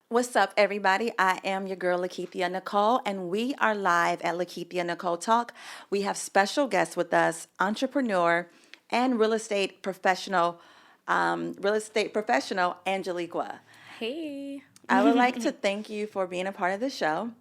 What's up, everybody? I am your girl, Lakithia Nicole, and we are live at Lakithia Nicole Talk. We have special guests with us, entrepreneur and real estate professional, Angeliqua. Hey. I would like to thank you for being a part of the show,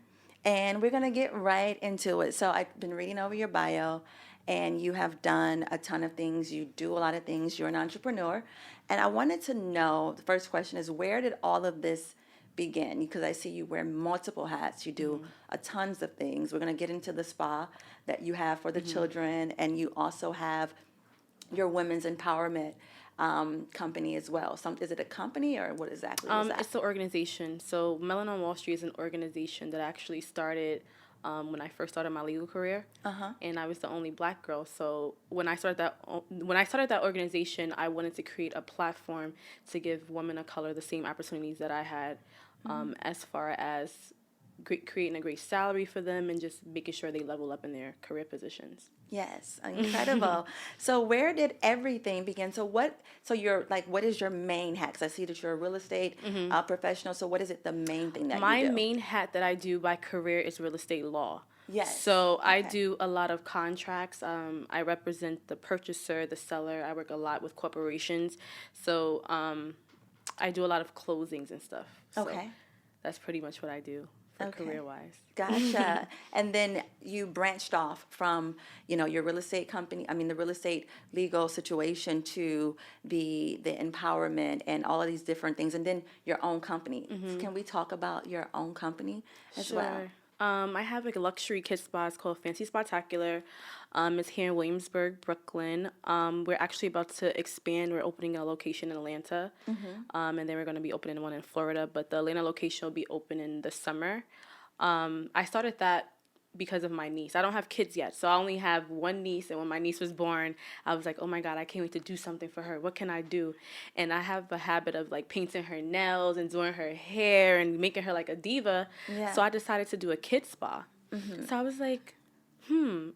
and we're going to get right into it. So I've been reading over your bio, and you have done a ton of things. You do a lot of things. You're an entrepreneur, and I wanted to know, the first question is, where did all of this begin? Because I see you wear multiple hats. You do a tons of things. We're going to get into the spa that you have for the children, and you also have your women's empowerment company as well. Is it a company or what exactly is that? It's an organization. So Melon on Wall Street is an organization that actually started when I first started my legal career, and I was the only Black girl. So when I started that organization, I wanted to create a platform to give women of color the same opportunities that I had, as far as creating a great salary for them and just making sure they level up in their career positions. Yes, incredible. So where did everything begin? So you're like, what is your main hat? Because I see that you're a real estate professional. So what is it, the main thing that My you do? main hat that I do by career is real estate law. Yes. So I Okay. do a lot of contracts. I represent the purchaser, the seller. I work a lot with corporations. So I do a lot of closings and stuff. So Okay. that's pretty much what I do for Okay. career-wise. Gotcha. And then you branched off from, your real estate company, the real estate legal situation to the empowerment and all of these different things, and then your own company. Can we talk about your own company as well? Sure. I have like a luxury kid spa. It's called Fancy Spectacular. It's here in Williamsburg, Brooklyn. We're actually about to expand. We're opening a location in Atlanta, and then we're going to be opening one in Florida. But the Atlanta location will be open in the summer. I started that because of my niece. I don't have kids yet, so I only have one niece. And when my niece was born, I was like, oh my God, I can't wait to do something for her. What can I do? And I have a habit of like painting her nails and doing her hair and making her like a diva. Yeah. So I decided to do a kid spa. So I was like,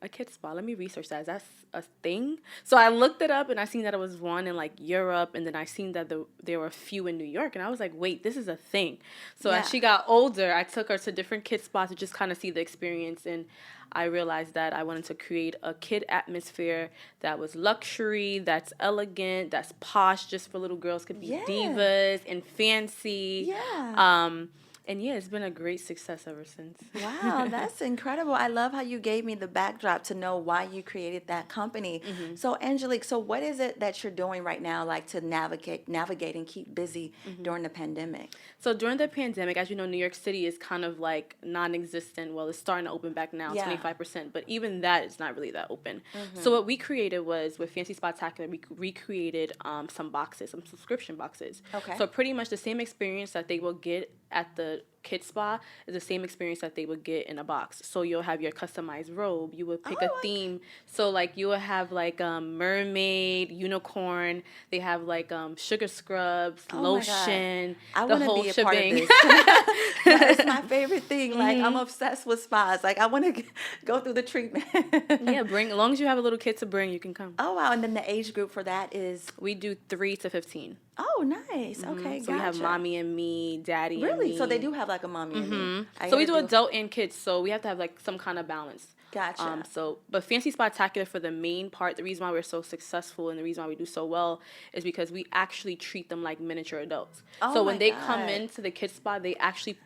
a kid spa. Let me research that. Is that a thing? So I looked it up and I seen that it was one in like Europe, and then I seen that there were a few in New York, and I was like, wait, this is a thing. So Yeah. as she got older, I took her to different kid spas to just kind of see the experience, and I realized that I wanted to create a kid atmosphere that was luxury, that's elegant, that's posh, just for little girls, could be Yeah. divas and fancy. Yeah. And yeah, it's been a great success ever since. Wow, that's incredible. I love how you gave me the backdrop to know why you created that company. So, Angelique, so what is it that you're doing right now, like to navigate and keep busy during the pandemic? So during the pandemic, as you know, New York City is kind of like non-existent. Well, it's starting to open back now, Yeah. 25%, but even that is not really that open. So what we created was, with Fancy Spectacular, we recreated some boxes, some subscription boxes. Okay. So pretty much the same experience that they will get at the kid spa is the same experience that they would get in a box. So you'll have your customized robe. You would pick a theme. So like you will have like mermaid, unicorn. They have like sugar scrubs, Oh my God. lotion, I the want to whole be a part of shebang. this. It's my favorite thing. Like, I'm obsessed with spas. Like, I want to go through the treatment. Yeah, bring, as long as you have a little kid to bring, you can come. Oh, wow. And then the age group for that is, We do 3 to 15. oh, nice. Okay, So we have gotcha. mommy and me, daddy and Really? me. So they do have like a mommy and me. I So we gotta do adult and kids, so we have to have like some kind of balance. Gotcha. But Fancy Spectacular, for the main part, the reason why we're so successful and the reason why we do so well is because we actually treat them like miniature adults. Oh So my when they God. come into the kids spa, they actually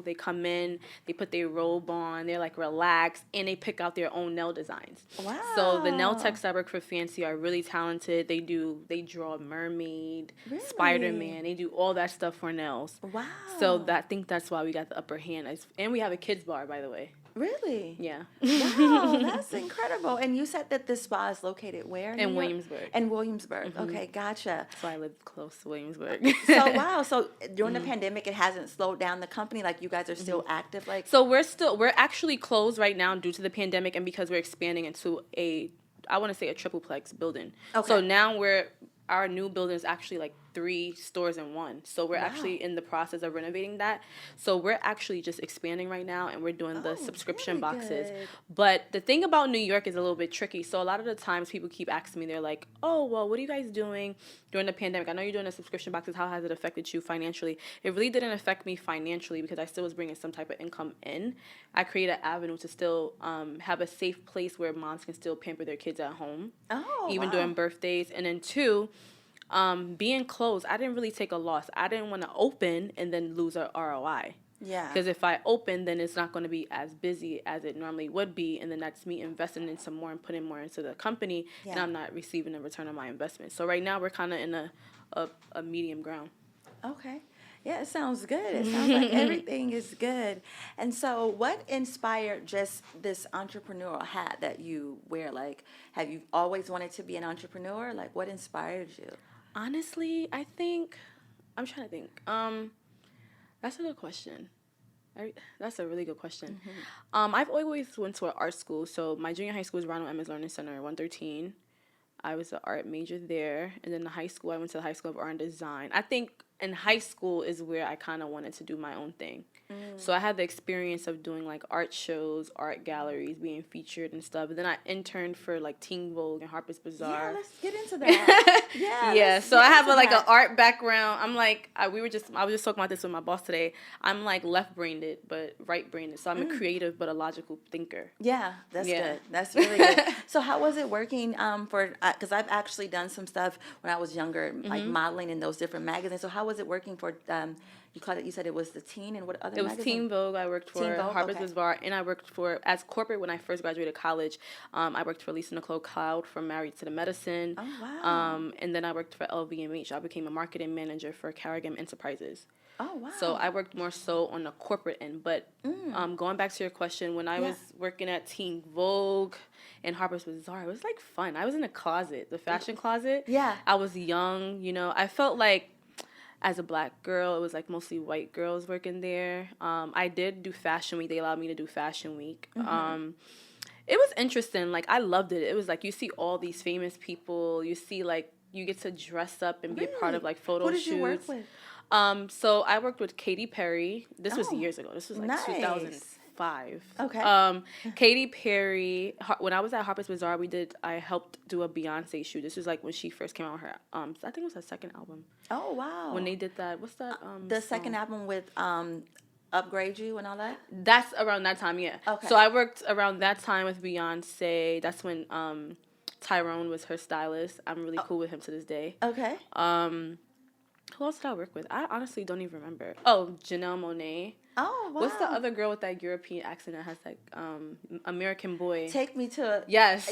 they come in, they put their robe on, they're like relaxed, and they pick out their own nail designs. Wow. So the nail techs that work for Fancy are really talented. They draw mermaid, Really? Spider-Man. They do all that stuff for nails. Wow. So I think that's why we got the upper hand. And we have a kids bar, by the way. Really? Yeah. Wow, that's incredible. And you said that this spa is located where? In New York? Williamsburg. In Williamsburg. Okay, gotcha. So I live close to Williamsburg. So wow, so during the pandemic, it hasn't slowed down the company. Like you guys are still active. Like So we're actually closed right now due to the pandemic and because we're expanding into I want to say a tripleplex building. Okay. So now our new building is actually like 3 stores in one. So we're actually in the process of renovating that. So we're actually just expanding right now, and we're doing the subscription boxes. Good. But the thing about New York is a little bit tricky. So a lot of the times people keep asking me, they're like, oh, well, what are you guys doing during the pandemic? I know you're doing the subscription boxes. How has it affected you financially? It really didn't affect me financially because I still was bringing some type of income in. I created an avenue to still have a safe place where moms can still pamper their kids at home, even during birthdays. And then 2, being closed, I didn't really take a loss. I didn't want to open and then lose a ROI. Yeah. Because if I open, then it's not going to be as busy as it normally would be. And then that's me investing in some more and putting more into the company. And I'm not receiving a return on my investment. So right now we're kind of in a medium ground. Okay. Yeah, it sounds good. It sounds like everything is good. And so what inspired just this entrepreneurial hat that you wear? Like, have you always wanted to be an entrepreneur? Like, what inspired you? Honestly, I'm trying to think. That's a good question. That's a really good question. I've always went to an art school. So my junior high school was Ronald Emmons Learning Center, 113. I was an art major there. And then the high school, I went to the High School of Art and Design. I think in high school is where I kind of wanted to do my own thing. So I had the experience of doing like art shows, art galleries, being featured and stuff. And then I interned for like Teen Vogue and Harper's Bazaar. Yeah, let's get into that. Yeah. So I have like an art background. I'm like, I was just talking about this with my boss today. I'm like left-brained, but right-brained. So I'm a creative, but a logical thinker. Yeah, that's good. That's really good. So how was it working because I've actually done some stuff when I was younger, like modeling in those different magazines. So how was it working for, you said it was the Teen and what other magazine? It was Teen Vogue. I worked for Harper's Bazaar, and I worked for, as corporate when I first graduated college, I worked for Lisa Nicole Cloud from Married to the Medicine. Oh, wow. And then I worked for LVMH. I became a marketing manager for Carrigan Enterprises. Oh, wow. So I worked more so on the corporate end. But going back to your question, when I was working at Teen Vogue and Harper's Bazaar, it was like fun. I was in a closet, the fashion closet. Yeah. I was young, I felt like as a black girl, it was like mostly white girls working there. I did do Fashion Week. They allowed me to do Fashion Week. It was interesting. Like, I loved it. It was like you see all these famous people. You see, like, you get to dress up and be a part of, like, photo shoots. Who did you work with? So I worked with Katy Perry. This was years ago. This was like 2005. Okay. Katy Perry. When I was at Harper's Bazaar, I helped do a Beyonce shoot. This was like when she first came out with her. I think it was her second album. Oh, wow. When they did that, what's that? The second album with Upgrade You and all that? That's around that time, yeah. Okay. So I worked around that time with Beyonce. That's when Tyrone was her stylist. I'm really cool with him to this day. Okay. Who else did I work with? I honestly don't even remember. Oh, Janelle Monáe. Oh, wow. What's the other girl with that European accent that has like American Boy? Take Me to... Yes.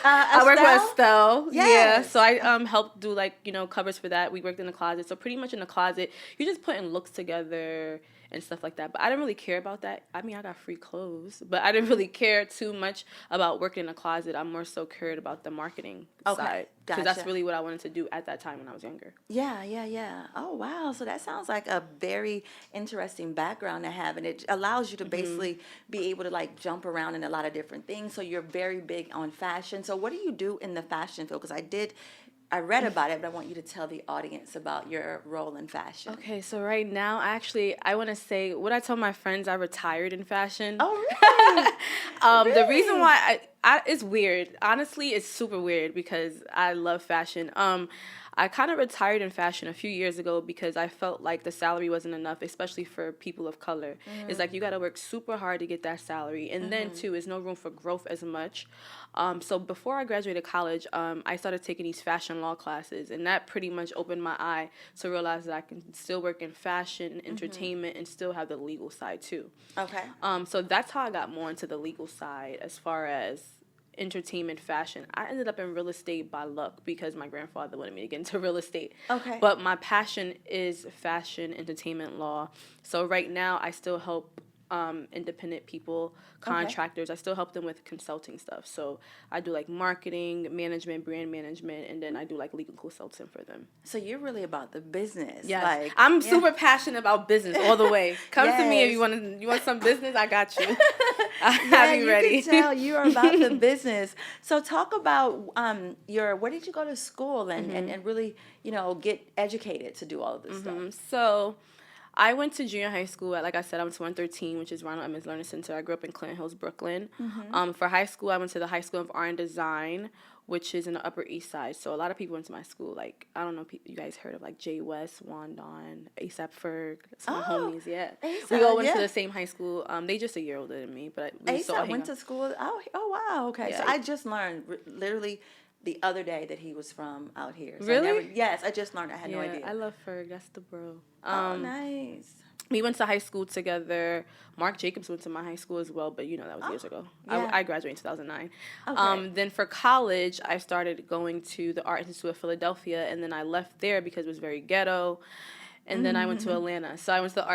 I worked with Estelle. Yes. Yeah. So I helped do like, covers for that. We worked in the closet. So pretty much in the closet, you're just putting looks together and stuff like that. But I didn't really care about that. I mean, I got free clothes, but I didn't really care too much about working in a closet. I'm more so cared about the marketing side. Because that's really what I wanted to do at that time when I was younger. Yeah. Oh, wow. So that sounds like a very interesting background to have. And it allows you to basically be able to, like, jump around in a lot of different things. So you're very big on fashion. So what do you do in the fashion field? Because I read about it, but I want you to tell the audience about your role in fashion. Okay, so right now, I want to say, what I tell my friends, I retired in fashion. Oh, really? Really? The reason why it's weird. Honestly, it's super weird because I love fashion. I kind of retired in fashion a few years ago because I felt like the salary wasn't enough, especially for people of color. It's like you got to work super hard to get that salary. And then, too, there's no room for growth as much. So before I graduated college, I started taking these fashion law classes. And that pretty much opened my eye to realize that I can still work in fashion, entertainment, and still have the legal side, too. Okay. So that's how I got more into the legal side as far as entertainment, fashion. I ended up in real estate by luck because my grandfather wanted me to get into real estate. Okay. But my passion is fashion, entertainment law. So right now I still help independent people, contractors. I still help them with consulting stuff. So I do like marketing, management, brand management, and then I do like legal consulting for them. So you're really about the business. Yes. Like, I'm super passionate about business all the way. Come to me if Yes. you want some business, I got you. I'll be ready. You can tell you are about the business. So talk about where did you go to school and really, get educated to do all of this stuff? So I went to junior high school like I said, I went to 113, which is Ronald Emmons Learning Center. I grew up in Clinton Hills, Brooklyn. For high school, I went to the High School of Art and Design, which is in the Upper East Side. So a lot of people went to my school. Like, I don't know, you guys heard of like Jay West, Wandon, ASAP Ferg, some homies, yeah. A$AP, We all went to the same high school. They just a year older than me, but we still A$AP went to school. Oh wow, okay. Yeah. So I just learned literally the other day that he was from out here. So Really? Yes, I just learned. I had no idea. I love Ferg. That's the bro. Oh, nice. We went to high school together. Mark Jacobs went to my high school as well, but that was years ago. Yeah. I graduated in 2009. Okay. Then for college, I started going to the Art Institute of Philadelphia, and then I left there because it was very ghetto. And then I went to Atlanta. So I went to the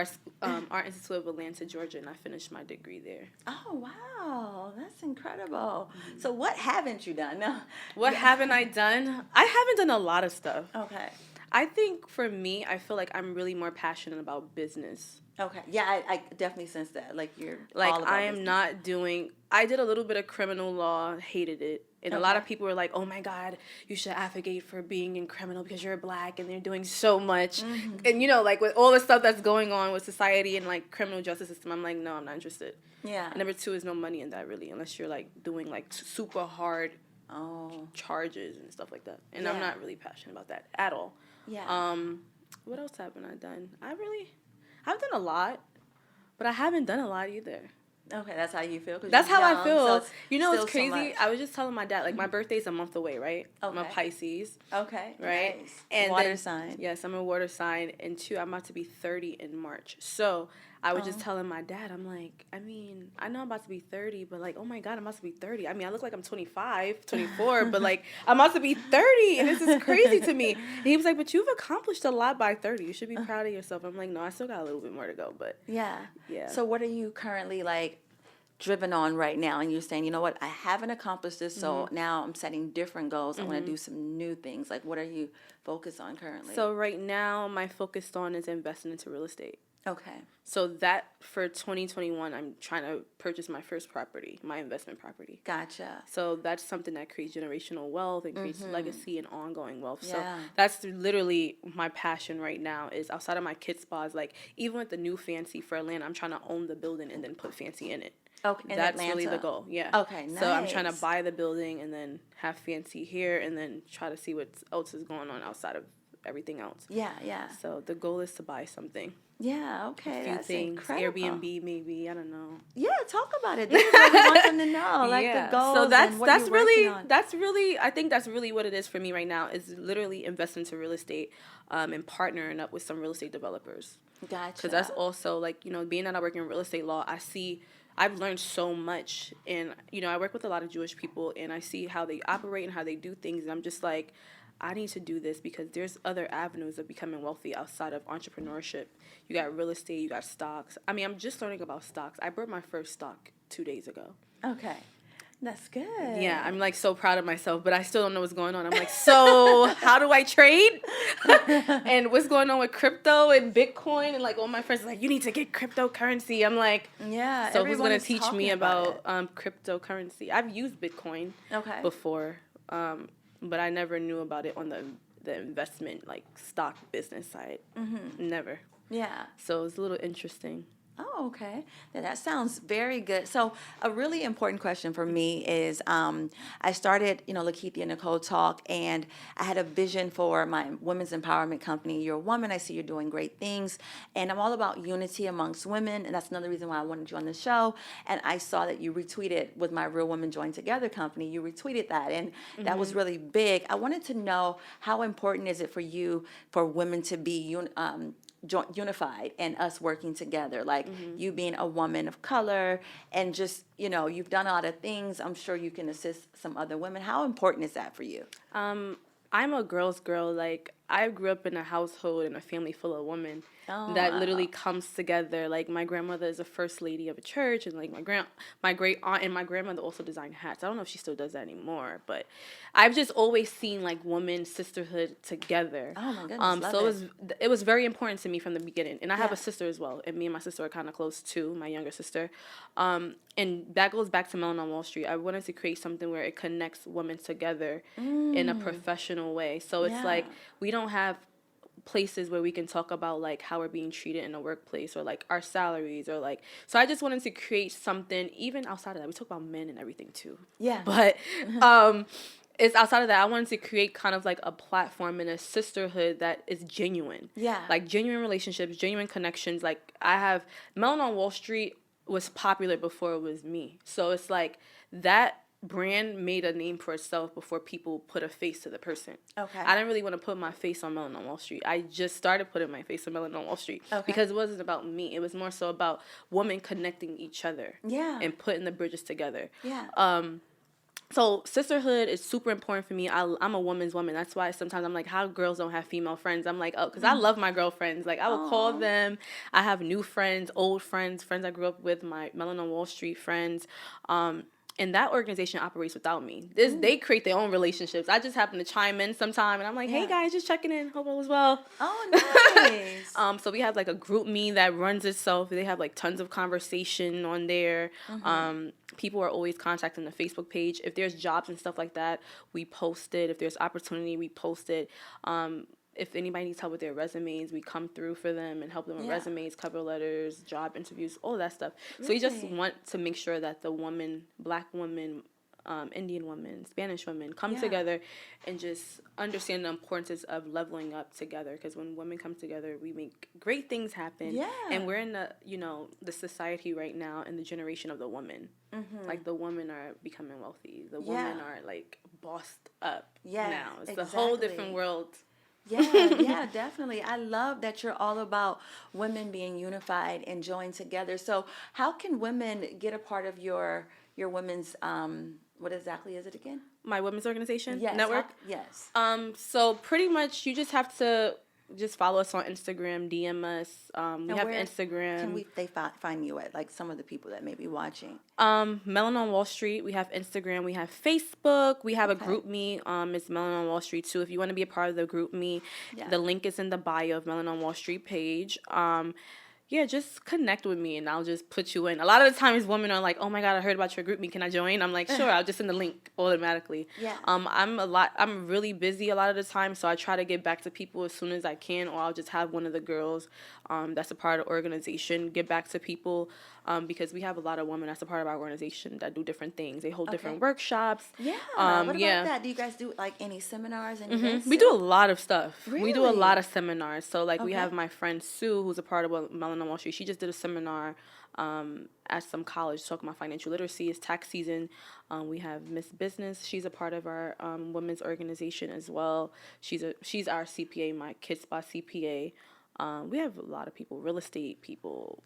Art Institute of Atlanta, Georgia, and I finished my degree there. Oh wow, that's incredible. So what haven't you done? No. What haven't I done? I haven't done a lot of stuff. Okay. I think for me, I feel like I'm really more passionate about business. Okay. Yeah, I definitely sense that. Like you're like all about I am business. not doing. I did a little bit of criminal law, hated it, and a lot of people were like, "Oh my God, you should advocate for being in criminal because you're black and they're doing so much." And like with all the stuff that's going on with society and like criminal justice system, I'm like, no, I'm not interested. Yeah. And number two is no money in that really, unless you're like doing like super hard charges and stuff like that. And I'm not really passionate about that at all. Yeah. What else haven't I done? I've done a lot, but I haven't done a lot either. Okay, that's how you feel? 'Cause That's you're how young, I feel. so It's still crazy. so much. I was just telling my dad, like, my birthday's a month away, right? I'm a Okay. Pisces. Okay. Right? Nice. And water then- sign. Yes, I'm a water sign. And two, I'm about to be 30 in March. So I was just telling my dad, I'm like, I mean, I know I'm about to be 30, but like, oh my God, I'm about to be 30. I mean, I look like I'm 25, 24, but like, I'm about to be 30, and this is crazy to me. And he was like, but you've accomplished a lot by 30. You should be proud of yourself. I'm like, no, I still got a little bit more to go, but. Yeah. Yeah. So what are you currently like driven on right now? And you're saying, you know what, I haven't accomplished this, so now I'm setting different goals. I want to do some new things. Like, what are you focused on currently? So right now, my focus on is investing into real estate. Okay. So that for 2021, I'm trying to purchase my first property, my investment property. Gotcha. So that's something that creates generational wealth and creates legacy and ongoing wealth. Yeah. So that's literally my passion right now is outside of my kids' spas. Like even with the new Fancy for Atlanta, I'm trying to own the building and then put Fancy in it. Okay. In That's Atlanta. really the goal. Yeah. Okay, So I'm trying to nice. buy the building and then have Fancy here and then try to see what else is going on outside of everything else. Yeah, yeah. So the goal is to buy something. Yeah, okay. A few That's things, incredible. Airbnb maybe, I don't know. Yeah, talk about it. This is what we want them to know, like Yeah. the goals So that's and what that's you're really working on. that's really I think that's really what it is for me right now is literally investing into real estate and partnering up with some real estate developers. Gotcha. Because that's also like being that I work in real estate law, I've learned so much, and I work with a lot of Jewish people, and I see how they operate and how they do things, and I'm just like, I need to do this because there's other avenues of becoming wealthy outside of entrepreneurship. You got real estate, you got stocks. I mean, I'm just learning about stocks. I bought my first stock 2 days ago. Okay. That's good. Yeah, I'm like so proud of myself, but I still don't know what's going on. I'm like, so how do I trade? And what's going on with crypto and Bitcoin? And like all my friends are like, you need to get cryptocurrency. I'm like, Yeah. so who's everyone going to is teach me talking about it. cryptocurrency? I've used Bitcoin Okay. before, but I never knew about it on the investment, like stock business side. Never. Yeah. So it's a little interesting. Oh, okay. That sounds very good. So a really important question for me is I started, Lakithia Nicole Talk, and I had a vision for my women's empowerment company. You're a woman. I see you're doing great things. And I'm all about unity amongst women. And that's another reason why I wanted you on the show. And I saw that you retweeted with my Real Women Join Together company. You retweeted that. And that was really big. I wanted to know how important is it for you for women to be unified and us working together, like you being a woman of color and just you've done a lot of things. I'm sure you can assist some other women. How important is that for you? I'm a girl's girl. Like I grew up in a household and a family full of women Oh, that wow. literally comes together. Like my grandmother is a first lady of a church, and like my great aunt and my grandmother also designed hats. I don't know if she still does that anymore, but I've just always seen like women sisterhood together. Oh my goodness, love So it. it was very important to me from the beginning, and I have Yeah. a sister as well, and me and my sister are kind of close too. My younger sister, and that goes back to Melon on Wall Street. I wanted to create something where it connects women together in a professional way. So it's Yeah. like we don't have places where we can talk about like how we're being treated in the workplace or like our salaries or like, so I just wanted to create something even outside of that. We talk about men and everything too. Yeah. But it's outside of that. I wanted to create kind of like a platform and a sisterhood that is genuine. Yeah. Like genuine relationships, genuine connections. Like I have Melon on Wall Street was popular before it was me. So it's like that brand made a name for itself before people put a face to the person. Okay. I didn't really want to put my face on Melon on Wall Street. I just started putting my face on Melon on Wall Street because it wasn't about me. It was more so about women connecting each other. Yeah. And putting the bridges together. Yeah. So sisterhood is super important for me. I'm a woman's woman. That's why sometimes I'm like, how girls don't have female friends? I'm like, oh, because I love my girlfriends. Like I will call them. I have new friends, old friends, friends I grew up with, my Melon on Wall Street friends. And that organization operates without me. They create their own relationships. I just happen to chime in sometime, and I'm like, hey guys, just checking in. Hope all is well. Oh, nice. So we have like a group me that runs itself. They have like tons of conversation on there. People are always contacting the Facebook page. If there's jobs and stuff like that, we post it. If there's opportunity, we post it. If anybody needs help with their resumes, we come through for them and help them with resumes, cover letters, job interviews, all that stuff. Really? So we just want to make sure that the woman, Black women, Indian women, Spanish women come together and just understand the importance of leveling up together. Because when women come together, we make great things happen. Yeah. And we're in the society right now in the generation of the woman. Like the women are becoming wealthy. The women are like bossed up now. It's a whole different world. Yeah, definitely. I love that you're all about women being unified and joined together. So how can women get a part of your women's what exactly is it again? My women's organization Yes. network. Yes. So pretty much you just have to just follow us on Instagram, DM us. We have Instagram. Can they find you at, like, some of the people that may be watching? Melon on Wall Street. We have Instagram. We have Facebook. We have a group me. It's Melon on Wall Street too. If you want to be a part of the group me, the link is in the bio of Melon on Wall Street page. Yeah, just connect with me and I'll just put you in. A lot of the times women are like, oh my God, I heard about your group me. Can I join? I'm like, sure, I'll just send the link automatically. Yeah. I'm really busy a lot of the time, so I try to get back to people as soon as I can, or I'll just have one of the girls that's a part of the organization get back to people because we have a lot of women that's a part of our organization that do different things. They hold different workshops. Yeah. What about that? Do you guys do like any seminars and events? We do a lot of stuff. Really? We do a lot of seminars. So like we have my friend Sue, who's a part of Melon on Wall Street. She just did a seminar at some college talking about financial literacy. It's tax season. We have Miss Business. She's a part of our women's organization as well. She's our CPA, my Kid Spot CPA. We have a lot of people, real estate people,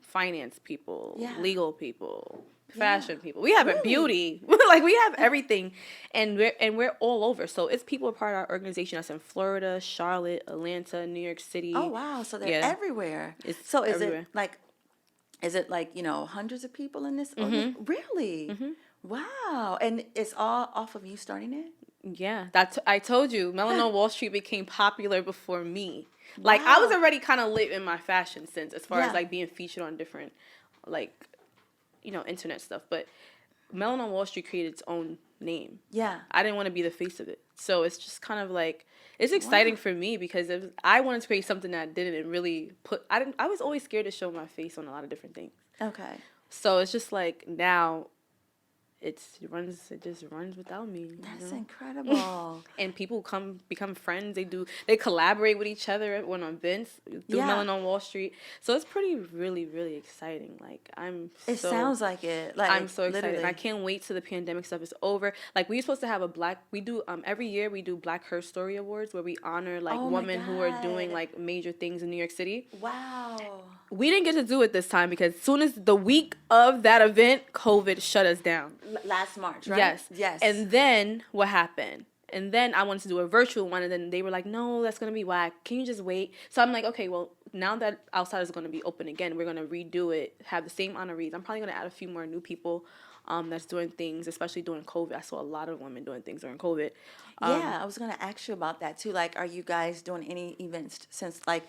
finance people, legal people, fashion people. We have a beauty. Like we have everything, and we're all over. So it's people a part of our organization that's in Florida, Charlotte, Atlanta, New York City. Oh wow! So they're everywhere. So everywhere. Is it like hundreds of people in this? Really? Wow! And it's all off of you starting it? Yeah, I told you, Melon on Wall Street became popular before me. Like I was already kind of lit in my fashion sense as far as like being featured on different like internet stuff, but Melon on Wall Street created its own name. Yeah. I didn't want to be the face of it. So it's just kind of like it's exciting for me because I wanted to create something that didn't really I was always scared to show my face on a lot of different things. Okay. So it's just like now it just runs without me. That's incredible. And people become friends. They collaborate with each other when on events through Melon on Wall Street. So it's really, really exciting. Like it sounds like it. Like I'm so excited. And I can't wait till the pandemic stuff is over. Like we're supposed to have every year we do Black Her Story Awards where we honor women who are doing like major things in New York City. Wow. We didn't get to do it this time because as soon as the week of that event, COVID shut us down. Last March, right? Yes. And then what happened? And then I wanted to do a virtual one, and then they were like, no, that's going to be whack. Can you just wait? So I'm like, okay, well, now that outside is going to be open again, we're going to redo it, have the same honorees. I'm probably going to add a few more new people that's doing things, especially during COVID. I saw a lot of women doing things during COVID. Yeah, I was going to ask you about that too. Like, are you guys doing any events since like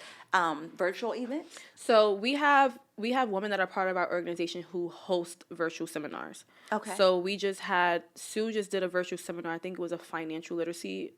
virtual events? So we have women that are part of our organization who host virtual seminars. Okay. So Sue just did a virtual seminar. I think it was a financial literacy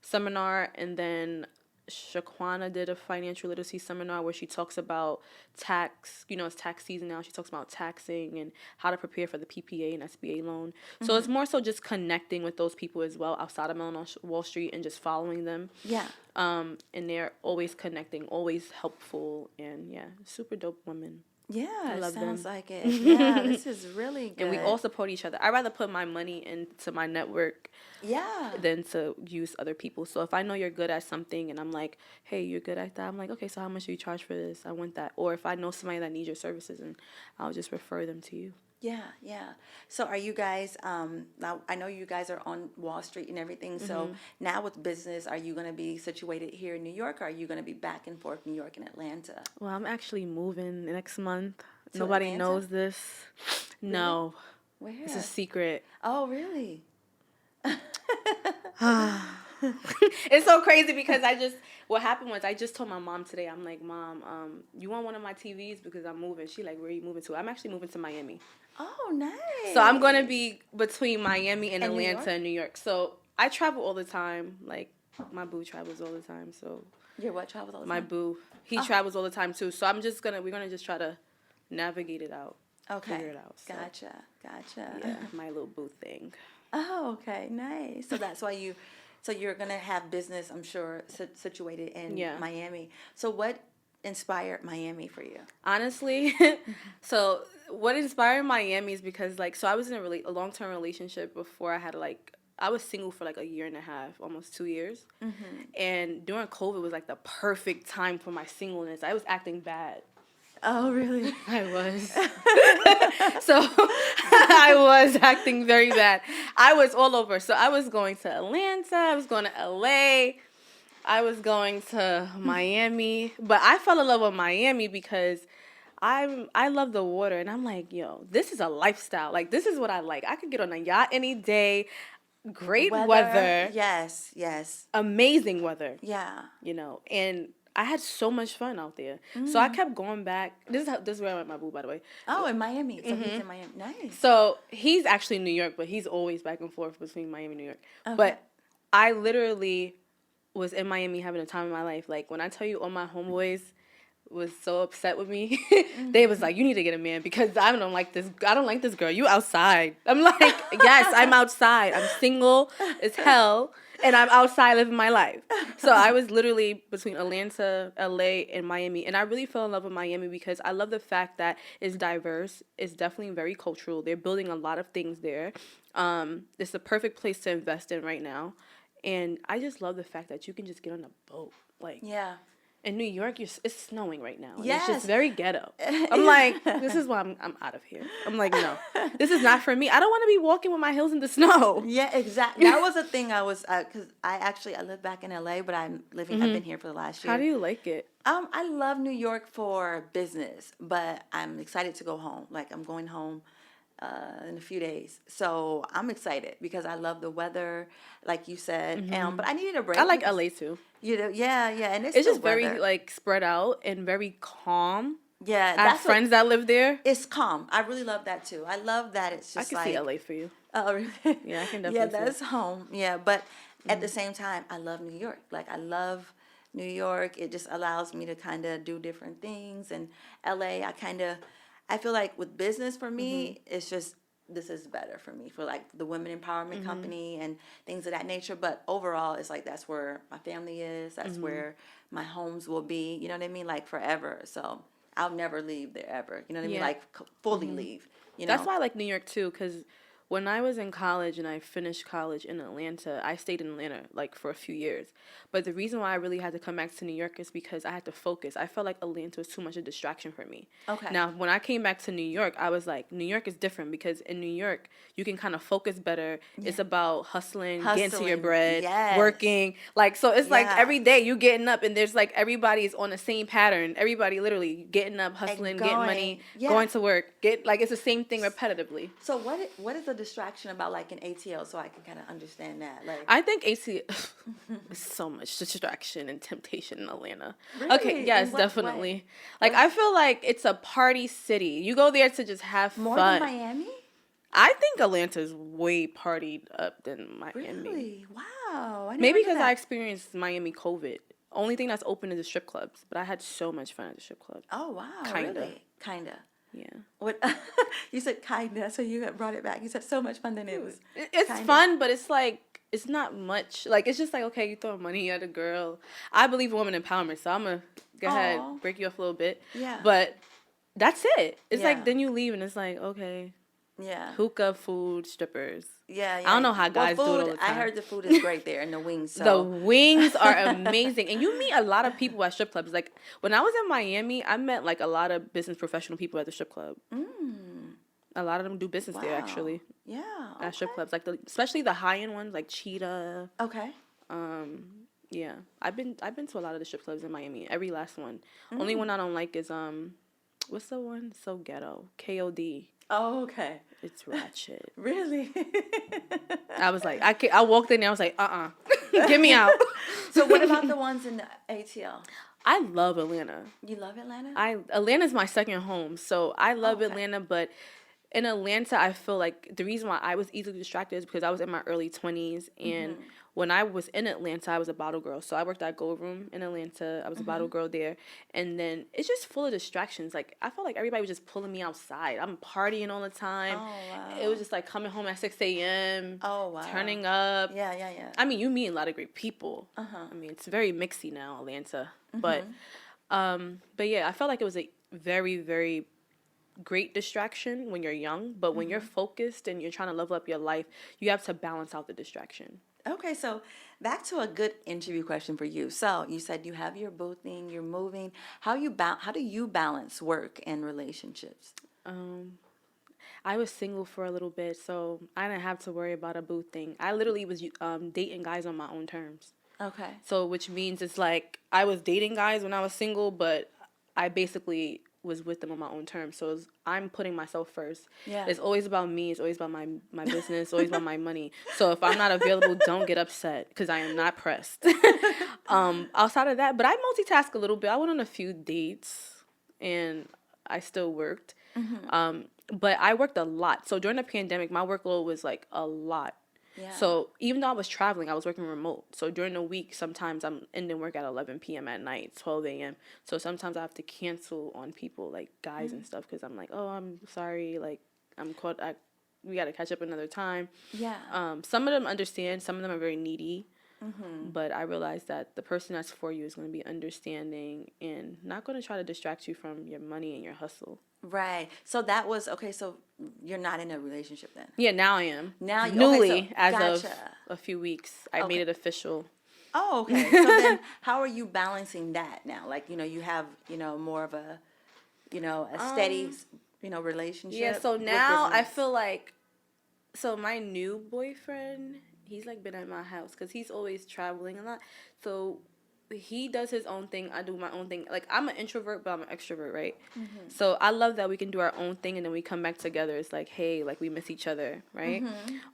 seminar, and then Shaquana did a financial literacy seminar where she talks about tax. You know, it's tax season now. She talks about taxing and how to prepare for the PPA and SBA loan. So it's more so just connecting with those people as well outside of on Wall Street and just following them. Yeah. And they're always connecting, always helpful, and yeah, super dope women. Yeah, love sounds them. like it. Yeah, this is really good. And we all support each other. I'd rather put my money into my network Yeah. than to use other people. So if I know you're good at something and I'm like, hey, you're good at that, I'm like, okay, so how much do you charge for this? I want that. Or if I know somebody that needs your services, and I'll just refer them to you. Yeah, yeah. So are you guys, now I know you guys are on Wall Street and everything. So now with business, are you going to be situated here in New York, or are you going to be back and forth New York and Atlanta? Well, I'm actually moving next month. To Nobody Atlanta? knows this. No. Where? It's a secret. Oh, really? It's so crazy because what happened was I just told my mom today, I'm like, Mom, you want one of my TVs because I'm moving? She like, where are you moving to? I'm actually moving to Miami. Oh, nice. So I'm going to be between Miami and And New Atlanta York? and New York. So I travel all the time. Like, my boo travels all the time. So Your what travels all the my time? boo, he travels all the time too. So we're going to just try to navigate it out. Okay. Figure it out. So, Gotcha. yeah, my little boo thing. Oh, okay. Nice. So that's why you're going to have business, I'm sure, situated in Miami. So what inspired Miami for you? Honestly, so what inspired Miami is because, like, so I was in a long-term relationship before I was single for like a year and a half, almost 2 years. And during COVID was like the perfect time for my singleness. I was acting bad. Oh, really? I was. So I was acting very bad. I was all over. So I was going to Atlanta. I was going to LA. I was going to Miami. But I fell in love with Miami because I love the water. And I'm like, yo, this is a lifestyle. Like, this is what I like. I could get on a yacht any day. Great weather. Yes, yes. Amazing weather. Yeah. You know, and I had so much fun out there. So I kept going back. This is where I met my boo, by the way. Oh, in Miami. So he's in Miami. Nice. So he's actually in New York, but he's always back and forth between Miami and New York. Okay. But I literally was in Miami having a time of my life. Like, when I tell you all my homeboys was so upset with me, they was like, you need to get a man because I don't like this girl. You outside. I'm like, yes, I'm outside. I'm single as hell. And I'm outside living my life. So I was literally between Atlanta, LA, and Miami. And I really fell in love with Miami because I love the fact that it's diverse. It's definitely very cultural. They're building a lot of things there. It's the perfect place to invest in right now. And I just love the fact that you can just get on a boat. Like, Yeah. in New York, it's snowing right now. Yes. It's just very ghetto. I'm like, this is why I'm out of here. I'm like, no, this is not for me. I don't want to be walking with my heels in the snow. Yeah, exactly. That was a thing I was, because I live back in LA, but I've been here for the last year. How do you like it? I love New York for business, but I'm excited to go home. Like, I'm going home in a few days. So I'm excited because I love the weather, like you said. But I needed a break. I like LA too. You know, yeah. And it's Just the very weather. like spread out and very calm. Yeah, I have friends that live there. It's calm. I really love that too. I love that it's I just can like see LA for you. Oh, really? Yeah, I can Yeah, definitely see that's home. Yeah, but at the same time, I love New York. Like, I love New York. It just allows me to kind of do different things. And LA, I feel like with business for me, it's just, this is better for me for like the women empowerment company and things of that nature. But overall, it's like that's where my family is. That's where my homes will be. You know what I mean? Like, forever. So I'll never leave there ever. You know what I mean? Yeah. Like, fully leave. You know? That's why I like New York too, because when I was in college and I finished college in Atlanta, I stayed in Atlanta like for a few years. But the reason why I really had to come back to New York is because I had to focus. I felt like Atlanta was too much a distraction for me. Okay. Now, when I came back to New York, I was like, New York is different because in New York, you can kind of focus better. Yeah. It's about hustling, getting to your bread, yes. working. Like, so it's like every day you getting up and there's like everybody's on the same pattern. Everybody literally getting up, hustling, getting money, going to work. It's the same thing repetitively. So what is the distraction about like an ATL, so I can kind of understand that? Like, I think ATL is so much distraction and temptation in Atlanta. Really? Okay, yes, definitely. Way? Like, I feel like it's a party city. You go there to just have more fun. More than Miami? I think Atlanta's way partied up than Miami. Really? Wow. Maybe because I experienced Miami COVID. Only thing that's open is the strip clubs, but I had so much fun at the strip clubs. Oh, wow. Kinda. Really? Kinda. Yeah. What you said kinda, so you brought it back. You said so much fun, then it was it's kinda fun, but it's like it's not much. Like, it's just like, okay, you throw money at a girl. I believe in women empowerment, so I'm gonna go ahead, break you off a little bit. Yeah. But that's it. It's like then you leave and it's like, okay. Yeah. Hookah, food, strippers. Yeah. I don't know how guys do it all the time. I heard the food is great there and the wings. So. The wings are amazing. And you meet a lot of people at strip clubs. Like, when I was in Miami, I met like a lot of business professional people at the strip club. A lot of them do business there, actually. Yeah. At strip clubs. Like, especially the high-end ones, like Cheetah. Okay. Yeah. I've been to a lot of the strip clubs in Miami. Every last one. Only one I don't like is, what's the one? So ghetto. KOD. Oh, okay. It's ratchet. Really? I was like, I walked in there, I was like, get me out. So what about the ones in the ATL? I love Atlanta. You love Atlanta? Atlanta's my second home, so I love Atlanta, but in Atlanta, I feel like the reason why I was easily distracted is because I was in my early 20s, and when I was in Atlanta, I was a bottle girl. So I worked at Gold Room in Atlanta. I was a bottle girl there. And then it's just full of distractions. Like, I felt like everybody was just pulling me outside. I'm partying all the time. Oh, wow. It was just like coming home at 6 a.m. Oh, wow. Turning up. Yeah. I mean, you meet a lot of great people. I mean, it's very mixy now, Atlanta. But yeah, I felt like it was a very, very great distraction when you're young. But when you're focused and you're trying to level up your life, you have to balance out the distraction. Okay, so back to a good interview question for you. So you said you have your boo thing, you're moving. How do you balance work and relationships? I was single for a little bit, so I didn't have to worry about a boo thing. I literally was dating guys on my own terms. Okay. So which means it's like I was dating guys when I was single, but I basically was with them on my own terms. So I'm putting myself first. Yeah. It's always about me. It's always about my business. It's always about my money. So if I'm not available, don't get upset because I am not pressed. Outside of that, but I multitask a little bit. I went on a few dates and I still worked. But I worked a lot. So during the pandemic, my workload was like a lot. Yeah. So even though I was traveling, I was working remote. So during the week, sometimes I'm ending work at 11 p.m. at night, 12 a.m. So sometimes I have to cancel on people, like guys and stuff, because I'm like, oh, I'm sorry, like we got to catch up another time. Yeah. Some of them understand. Some of them are very needy. But I realized that the person that's for you is going to be understanding and not going to try to distract you from your money and your hustle. Right. So that was, okay, so you're not in a relationship then? Yeah, now I am. Now you newly, okay, so, as of a few weeks. I made it official. Oh, okay. So then how are you balancing that now? Like, you have, more of a, a steady, relationship. Yeah, so now I feel like, so my new boyfriend, he's like been at my house because he's always traveling a lot. So he does his own thing. I do my own thing. Like, I'm an introvert, but I'm an extrovert, right? So I love that we can do our own thing and then we come back together. It's like, hey, like we miss each other, right?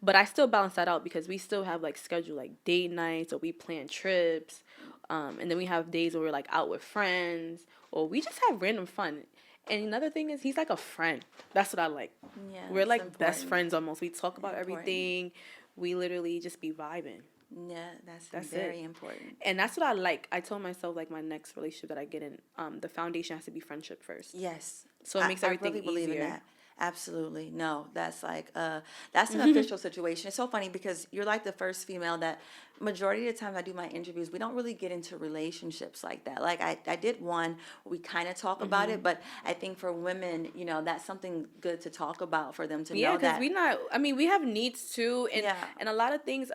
But I still balance that out because we still have like scheduled like date nights or we plan trips. And then we have days where we're like out with friends or we just have random fun. And another thing is he's like a friend. That's what I like. Yeah, we're like best friends almost. We talk about everything. We literally just be vibing. Yeah, that's very important. And that's what I like. I told myself, like, my next relationship that I get in, the foundation has to be friendship first. Yes. So it makes everything easier. I really believe in that. Absolutely. No, that's like, that's an official situation. It's so funny because you're like the first female that majority of the time I do my interviews, we don't really get into relationships like that. Like I did one, we kind of talk about it, but I think for women, that's something good to talk about for them to Yeah, know because that. we have needs too, and Yeah. and a lot of things.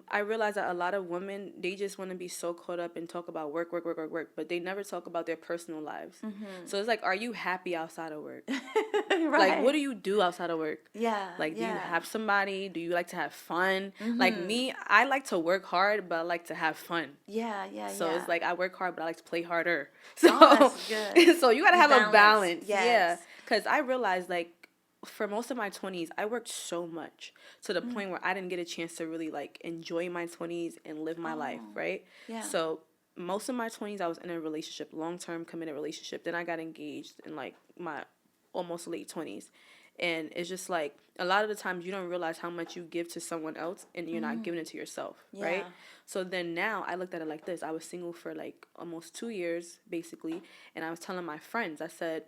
I realize that a lot of women, they just want to be so caught up and talk about work, work, work, work, work, but they never talk about their personal lives. So it's like, are you happy outside of work? Right. Like, what do you do outside of work? Yeah. Like, do you yeah. have somebody? Do you like to have fun? Like me, I like to work hard, but I like to have fun. Yeah, yeah, So yeah. it's like I work hard, but I like to play harder. So, that's good. so you gotta You have a balance. balance. Yes. Yeah. Because I realized, like, for most of my 20s, I worked so much to the point where I didn't get a chance to really, like, enjoy my 20s and live my life, right? Yeah. So most of my 20s, I was in a relationship, long-term committed relationship. Then I got engaged in, like, my almost late 20s. And it's just like, a lot of the times you don't realize how much you give to someone else and you're not giving it to yourself, right? So then now I looked at it like this. I was single for like almost 2 years, basically. And I was telling my friends, I said,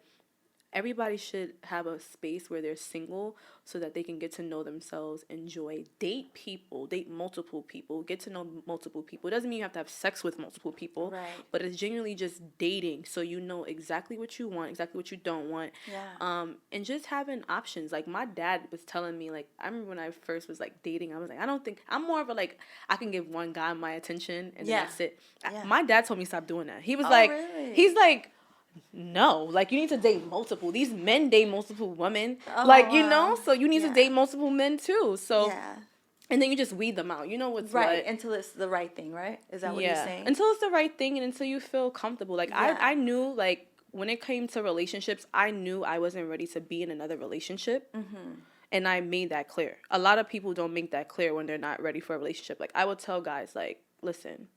everybody should have a space where they're single so that they can get to know themselves, enjoy, date people, date multiple people, get to know multiple people. It doesn't mean you have to have sex with multiple people, Right. but it's genuinely just dating, so you know exactly what you want, exactly what you don't want. And just having options. Like, my dad was telling me, like, I remember when I first was like dating, I was like, I don't think I'm more of a, like, I can give one guy my attention and then that's it. My dad told me stop doing that. He was like, really? he's like, no, like, you need to date multiple. These men date multiple women. So you need to date multiple men too. So, and then you just weed them out. You know what's right what. until it's the right thing, right? Is that what you're saying? Until it's the right thing and until you feel comfortable. Like, I knew, like, when it came to relationships, I knew I wasn't ready to be in another relationship. And I made that clear. A lot of people don't make that clear when they're not ready for a relationship. Like, I would tell guys, like, listen,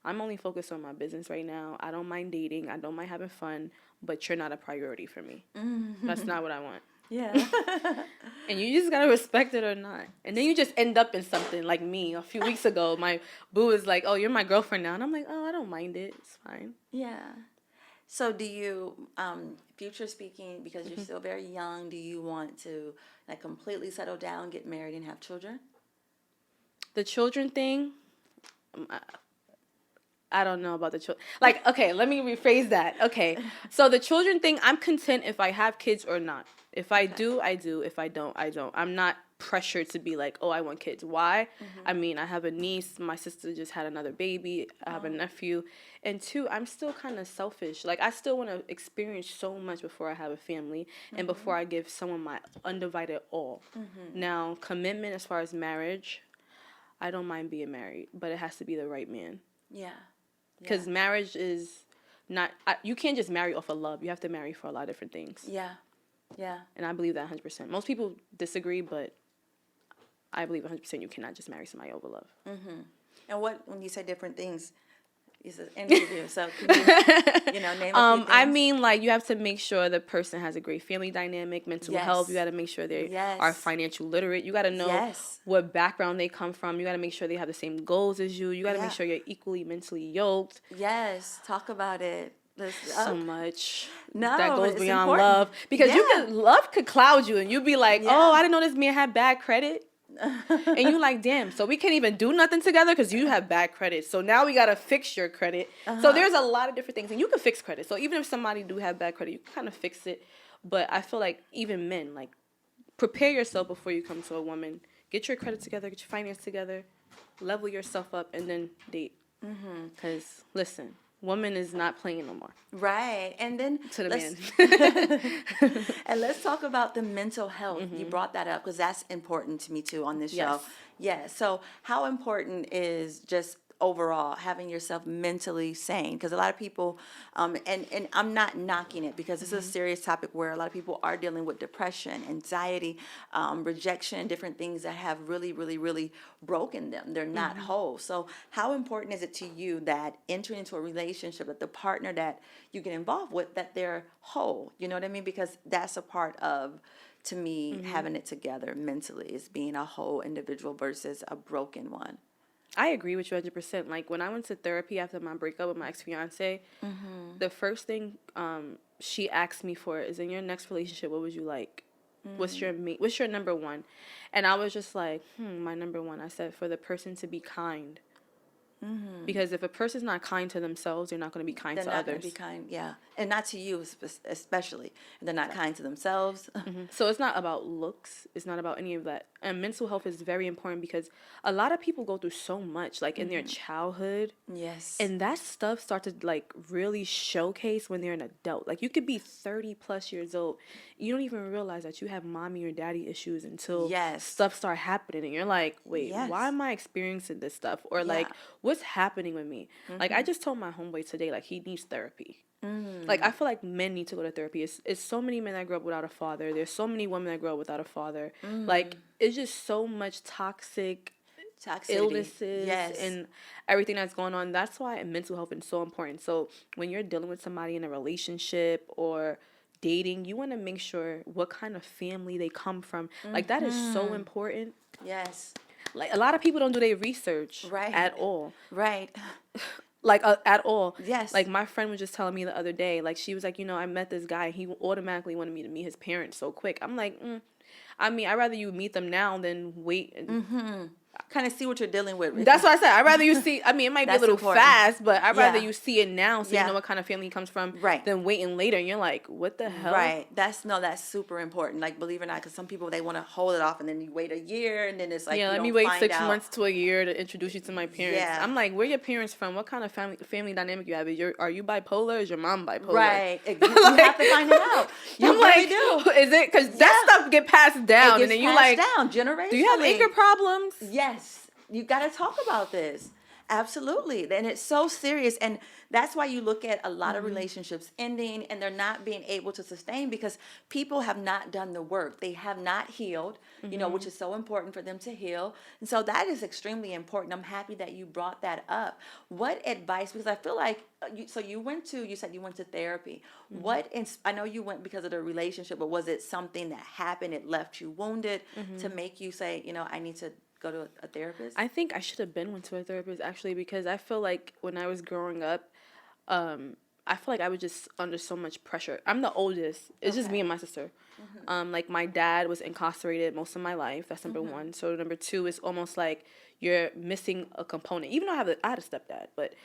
I'm only focused on my business right now. I don't mind dating. I don't mind having fun, but you're not a priority for me. That's not what I want. Yeah. And you just gotta respect it or not. And then you just end up in something like me. A few weeks ago, my boo was like, oh, you're my girlfriend now. And I'm like, oh, I don't mind it. It's fine. Yeah. So do you, future speaking, because you're still very young, do you want to, like, completely settle down, get married, and have children? The children thing, I don't know about the children. Like, okay, let me rephrase that. Okay, so the children thing, I'm content if I have kids or not. If I do, I do. If I don't, I don't. I'm not pressured to be like, oh, I want kids. Why? I mean, I have a niece. My sister just had another baby. I have a nephew. And two, I'm still kind of selfish. Like, I still want to experience so much before I have a family and before I give someone my undivided all. Now, commitment as far as marriage, I don't mind being married, but it has to be the right man. Yeah. Because marriage is not, you can't just marry off of love. You have to marry for a lot of different things. Yeah. Yeah. And I believe that 100%. Most people disagree, but I believe 100% you cannot just marry somebody over love. And when you say different things, it's an interview, so can you, name a few things? I mean, like, you have to make sure the person has a great family dynamic, mental health. You got to make sure they are financial literate. You got to know what background they come from. You got to make sure they have the same goals as you. You got to make sure you're equally mentally yoked. Yes, talk about it. So much that goes beyond important. Love, because love could cloud you and you'd be like, oh, I didn't know this man had bad credit. And you like, damn, so we can't even do nothing together because you have bad credit. So now we got to fix your credit. So there's a lot of different things. And you can fix credit. So even if somebody do have bad credit, you can kind of fix it. But I feel like even men, like, prepare yourself before you come to a woman. Get your credit together. Get your finance together. Level yourself up and then date. Because, listen, woman is not playing no more. Right. And then to the man. And let's talk about the mental health. You brought that up because that's important to me too on this show. Yeah. So how important is just overall having yourself mentally sane? Because a lot of people, and I'm not knocking it because this is a serious topic where a lot of people are dealing with depression, anxiety, rejection, different things that have really, really, really broken them. They're not whole. So how important is it to you that entering into a relationship with the partner that you get involved with, that they're whole? You know what I mean? Because that's a part of, to me, having it together mentally, is being a whole individual versus a broken one. I agree with you 100%. Like, when I went to therapy after my breakup with my ex-fiance, the first thing she asked me for is, in your next relationship, what would you like? What's your number one? And I was just like, my number one. I said, for the person to be kind. Because if a person's not kind to themselves, they're not going to be kind They're to not going others. to be kind, yeah. And not to you especially. If they're not kind to themselves. So it's not about looks. It's not about any of that. And mental health is very important because a lot of people go through so much, like in their childhood. Yes. And that stuff starts to like really showcase when they're an adult. Like you could be 30 plus years old. You don't even realize that you have mommy or daddy issues until Yes. stuff start happening. And you're like, wait, Yes. why am I experiencing this stuff? Or like, what's happening with me? Like I just told my homeboy today, like he needs therapy. Like I feel like men need to go to therapy. It's so many men that grow up without a father. There's so many women that grow up without a father. Like it's just so much toxic illnesses and everything that's going on. That's why mental health is so important. So when you're dealing with somebody in a relationship or dating, you want to make sure what kind of family they come from. Like that is so important. Yes. Like a lot of people don't do their research at all. Right. Like at all. Yes. Like my friend was just telling me the other day, like she was like, I met this guy. He automatically wanted me to meet his parents so quick. I'm like, I mean, I'd rather you meet them now than wait. Kind of see what you're dealing with. That's what I said. I'd rather you see. I mean, it might be a little fast, but I'd rather you see it now so you know what kind of family he comes from than waiting later. And you're like, what the hell? Right. That's super important. Like, believe it or not, because some people, they want to hold it off and then you wait a year and then it's like, let me wait 6 months to a year to introduce you to my parents. Yeah. I'm like, where your parents from? What kind of family dynamic you have? Are you bipolar? Is your mom bipolar? Right. You have to find it out. You really do. Is it? Because that stuff get passed down. And then you like, down generationally. Do you have anger problems? Yes. You got to talk about this. Absolutely. And it's so serious. And that's why you look at a lot of relationships ending and they're not being able to sustain because people have not done the work. They have not healed, which is so important for them to heal. And so that is extremely important. I'm happy that you brought that up. What advice, because I feel like, you said you went to therapy. I know you went because of the relationship, but was it something that happened, it left you wounded to make you say, I need to go to a therapist? I think I should have went to a therapist actually because I feel like when I was growing up, I feel like I was just under so much pressure. I'm the oldest. It's just me and my sister. Like my dad was incarcerated most of my life. That's number one. So number two is almost like you're missing a component. Even though I had a stepdad, but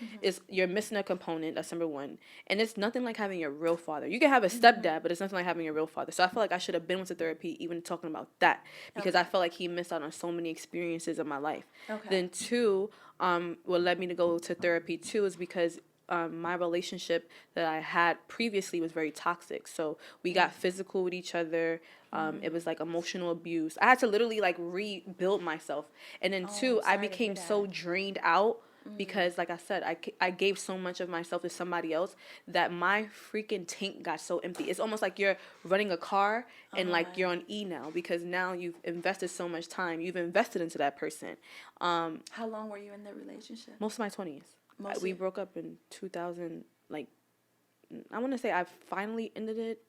you're missing a component. That's number one. And it's nothing like having a real father. You can have a stepdad, but it's nothing like having a real father. So I feel like I should have been with therapy even talking about that because I felt like he missed out on so many experiences in my life. Then two, what led me to go to therapy too is because my relationship that I had previously was very toxic. So we got physical with each other. It was like emotional abuse. I had to literally like rebuild myself. And then two, I became so drained out because like I said, I gave so much of myself to somebody else that my freaking tank got so empty. It's almost like you're running a car and like you're on E now because now you've invested so much time. You've invested into that person. How long were you in the relationship? Most of my 20s. We broke up in 2000, like, I want to say I finally ended it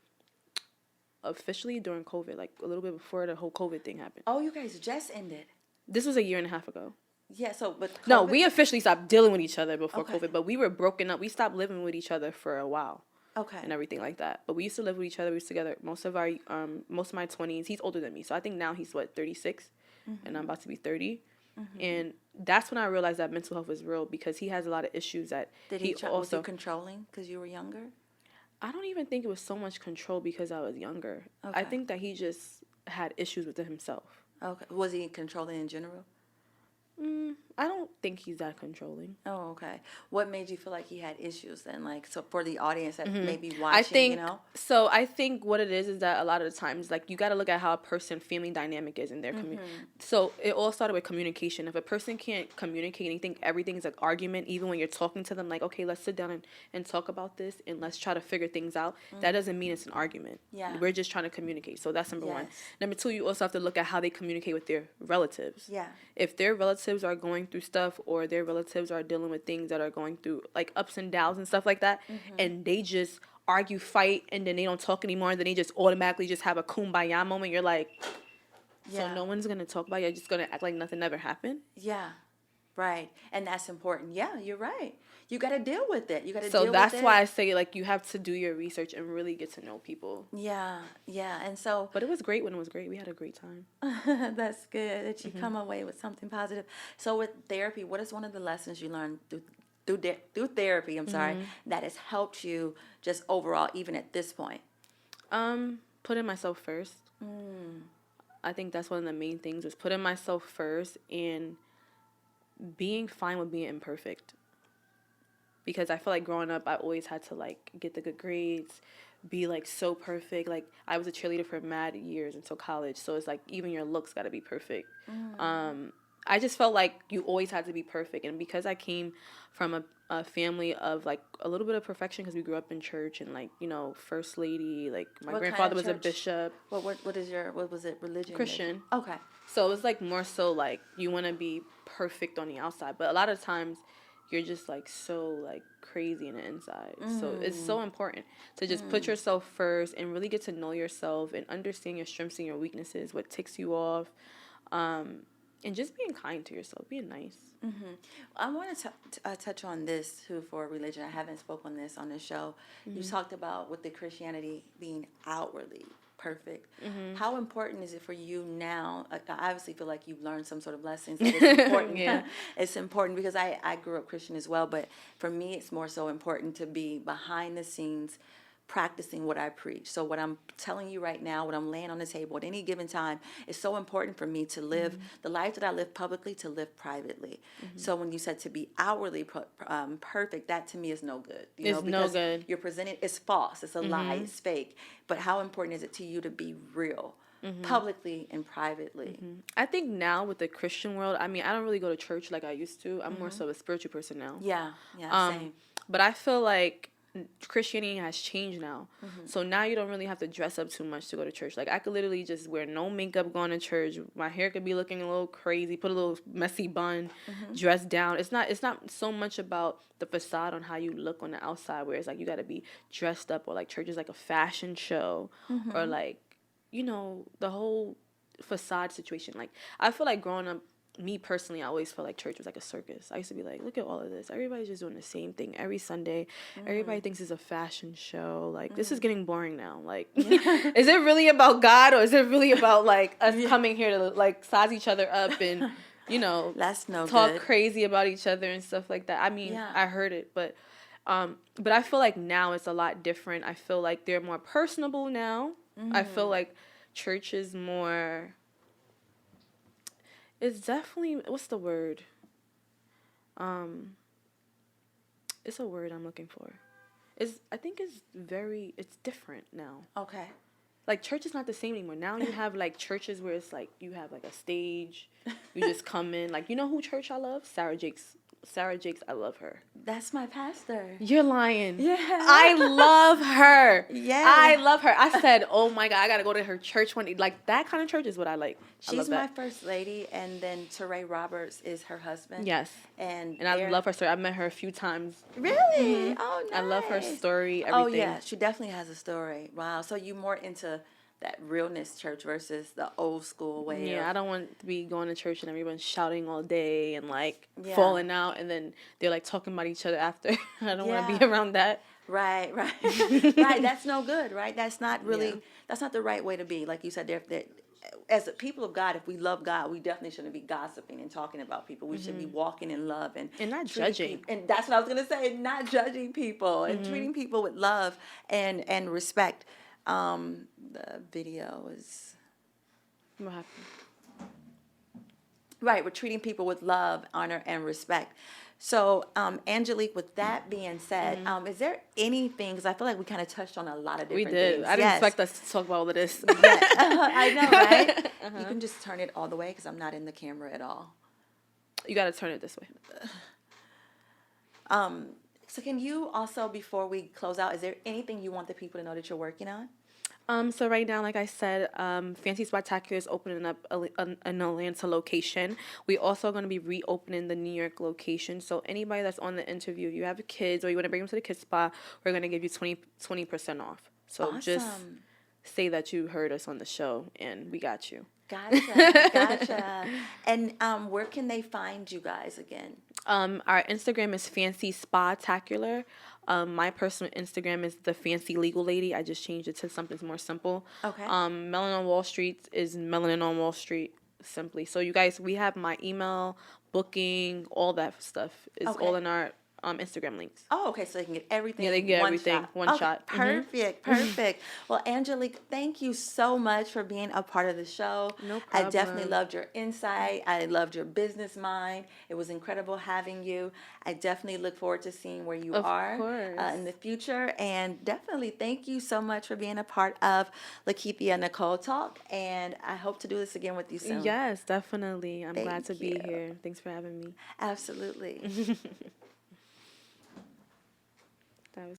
officially during COVID, like a little bit before the whole COVID thing happened. Oh, you guys just ended. This was a year and a half ago. Yeah, but COVID? No, we officially stopped dealing with each other before COVID, but we were broken up. We stopped living with each other for a while. Okay. And everything like that. But we used to live with each other. We was together most of my 20s. He's older than me. So I think now he's 36 and I'm about to be 30. And that's when I realized that mental health was real because he has a lot of issues that was he controlling because you were younger? I don't even think it was so much control because I was younger. I think that he just had issues with himself. Okay. Was he controlling in general? I don't think he's that controlling. Oh, okay. What made you feel like he had issues then? Like, so for the audience that may be watching, So I think what it is that a lot of the times, like, you got to look at how a person's family dynamic is in their community. So it all started with communication. If a person can't communicate anything, everything's an argument, even when you're talking to them, like, okay, let's sit down and talk about this and let's try to figure things out. That doesn't mean it's an argument. Yeah. We're just trying to communicate. So that's number one. Number two, you also have to look at how they communicate with their relatives. Yeah. If their relatives are going through stuff or their relatives are dealing with things that are going through like ups and downs and stuff like that, and they just argue, fight, and then they don't talk anymore, and then they just automatically just have a kumbaya moment, you're like, so no one's going to talk about it, you're just going to act like nothing ever happened? Yeah. Right. And that's important. Yeah, you're right. You got to deal with it. You got to So deal that's with it. why I say, like, you have to do your research and really get to know people. Yeah, yeah. And so, But it was great when it was great. We had a great time. that's good that you come away with something positive. So with therapy, what is one of the lessons you learned through therapy, I'm sorry, that has helped you just overall, even at this point? Putting myself first. I think that's one of the main things, is putting myself first and being fine with being imperfect. Because I feel like growing up, I always had to, like, get the good grades, be, like, so perfect. Like, I was a cheerleader for mad years until college, so it's like even your looks got to be perfect. I just felt like you always had to be perfect, and because I came from a family of, like, a little bit of perfection, because we grew up in church and, like, you know, first lady, like, my What kind grandfather of was a church? bishop. What was it, religion? Christian. Okay. So it was, like, more so, like, you want to be perfect on the outside, but a lot of times you're just, like, so, like, crazy in the inside. So it's so important to just put yourself first and really get to know yourself and understand your strengths and your weaknesses, what ticks you off, and just being kind to yourself, being nice. I want to touch on this too for religion. I haven't spoken on this on the show. You talked about with the Christianity being outwardly perfect. How important is it for you now? I obviously feel like you've learned some sort of lessons. That it's important. Yeah. It's important because I grew up Christian as well, but for me, it's more so important to be behind the scenes, practicing what I preach. So what I'm telling you right now, what I'm laying on the table at any given time, is so important for me to live the life that I live publicly, to live privately. So when you said to be outwardly perfect, that to me is no good. You It's no good. You're presenting, it's false, it's a lie, it's fake. But how important is it to you to be real, publicly and privately? I think now with the Christian world, I mean, I don't really go to church like I used to. I'm more so a spiritual person now. Yeah, same. But I feel like Christianity has changed now. So now you don't really have to dress up too much to go to church. Like, I could literally just wear no makeup going to church. My hair could be looking a little crazy, put a little messy bun, dress down. It's not so much about the facade on how you look on the outside, where it's like you got to be dressed up, or like church is like a fashion show, or like, you know, the whole facade situation. Like, I feel like growing up, me personally, I always felt like church was like a circus. I used to be like, look at all of this. Everybody's just doing the same thing every Sunday. Everybody thinks it's a fashion show. Like, this is getting boring now. Like, is it really about God, or is it really about, like, us coming here to, like, size each other up and, you know, That's no talk good. crazy about each other and stuff like that? I mean, I heard it, but I feel like now it's a lot different. I feel like they're more personable now. I feel like church is more... It's definitely, what's the word? It's a word I'm looking for. I think it's different now. Okay. Like, church is not the same anymore. Now you have, like, churches where it's like you have, like, a stage. You just come in. Like, you know who church I love? Sarah Jakes, I love her. That's my pastor. You're lying. Yeah. I love her. Yeah. I love her. I said, oh my God, I got to go to her church one day. Like, that kind of church is what I like. She's my first lady, and then Teray Roberts is her husband. Yes. And I love her story. I've met her a few times. Really? Oh, nice. I love her story, everything. Oh, yeah. She definitely has a story. Wow. So you more into that realness church versus the old school way. Yeah, I don't want to be going to church and everyone's shouting all day and, like, falling out, and then they're, like, talking about each other after. I don't want to be around that. Right. Right. That's no good, right? That's not really, that's not the right way to be. Like you said, as a people of God, if we love God, we definitely shouldn't be gossiping and talking about people. We should be walking in love and not judging. And that's what I was going to say, not judging people and treating people with love and respect. The video is... What happened? Right, we're treating people with love, honor, and respect. So, Angelique, with that being said, is there anything, because I feel like we kind of touched on a lot of different things. I didn't expect us to talk about all of this. I know, right? You can just turn it all the way, because I'm not in the camera at all. You got to turn it this way. So can you also, before we close out, is there anything you want the people to know that you're working on? So right now, like I said, Fancy Spectacular is opening up an Atlanta location. We also are going to be reopening the New York location. So anybody that's on the interview, you have kids or you want to bring them to the kids spa, we're going to give you 20% off. So Awesome. just say that you heard us on the show and we got you. Gotcha. And where can they find you guys again? Our Instagram is Fancy Spa-tacular. My personal Instagram is the Fancy Legal Lady. I just changed it to something more simple. Okay. Melanin on Wall Street is Melanin on Wall Street simply. So you guys, we have my email, booking, all that stuff is Okay. all in our Instagram links. Oh, okay. So they can get everything. Yeah, they get one everything shot. one Okay, shot. Perfect. Perfect. Well, Angelique, thank you so much for being a part of the show. No I definitely problem. loved your insight. I loved your business mind. It was incredible having you. I definitely look forward to seeing where you Of are course. in the future. And definitely thank you so much for being a part of Lakithia Nicole Talk. And I hope to do this again with you soon. Yes, definitely. I'm glad Thank to be you. here. Thanks for having me. Absolutely.